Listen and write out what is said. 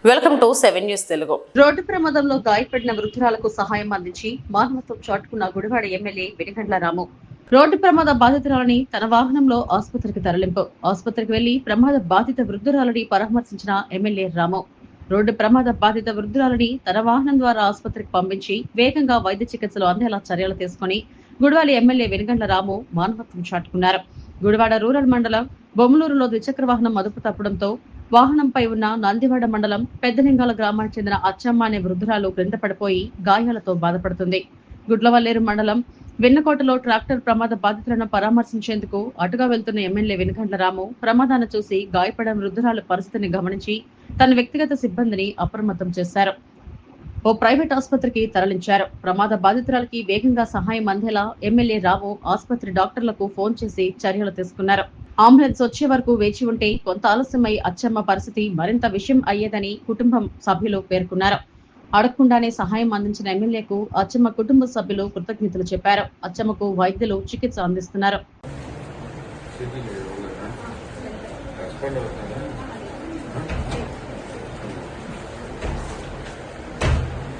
Welcome to 7 news Telugu. Road ప్రమాదంలో గాయపడిన వృద్ధురాలకు సహాయం అందించి మానవత్వం చాటుకున్న గుడివాడ ఎమ్మెల్యే వెనిగండ్ల రాము. రోడ్డు ప్రమాద బాధితురాలని తన వాహనంలో ఆసుపత్రికి తరలింపు. ఆసుపత్రికి వెళ్లి ప్రమాద బాధిత వృద్ధురాలని పరామర్శించిన ఎమ్మెల్యే రాము. రోడ్డు ప్రమాద బాధిత వృద్ధురాలని తన వాహనం ద్వారా ఆసుపత్రికి పంపించి వేగంగా వైద్య చికిత్సలు అందేలా చర్యలు తీసుకుని గుడివాడ ఎమ్మెల్యే వెనిగండ్ల రాము మానవత్వం చాటుకున్నారు. గుడివాడ రూరల్ మండలం బొమ్మలూరులో ద్విచక్ర వాహనం అదుపు తప్పడంతో వాహనంపై ఉన్న నందివాడ మండలం పెద్దలింగాల గ్రామానికి చెందిన అచ్చమ్మ అనే వృద్ధురాలు క్రింద పడిపోయి గాయాలతో బాధపడుతుంది. గుడ్లవల్లేరు మండలం వెన్నకోటలో ట్రాక్టర్ ప్రమాద బాధితులను పరామర్శించేందుకు అటుగా వెళ్తున్న ఎమ్మెల్యే వెనుగండ్ల రాము ప్రమాదాన్ని చూసి గాయపడిన వృద్ధురాలు పరిస్థితిని గమనించి తన వ్యక్తిగత సిబ్బందిని అప్రమత్తం చేశారు. ఓ ప్రైవేట్ ఆసుపత్రికి తరలించారు. ప్రమాద బాధితురాలకి వేగంగా సహాయం అందేలా ఎమ్మెల్యే రాము ఆసుపత్రి డాక్టర్లకు ఫోన్ చేసి చర్యలు తీసుకున్నారు. అంబులెన్స్ వచ్చే వరకు వేచి ఉంటే కొంత ఆలస్యమై అచ్చమ్మ పరిస్థితి మరింత విషయం అయ్యేదని కుటుంబం సభ్యులు పేర్కొన్నారు. అడగకుండానే సహాయం అందించిన ఎమ్మెల్యేకు అచ్చమ్మ కుటుంబ సభ్యులు కృతజ్ఞతలు చెప్పారు. అచ్చమ్మకు వైద్యులు చికిత్స అందిస్తున్నారు.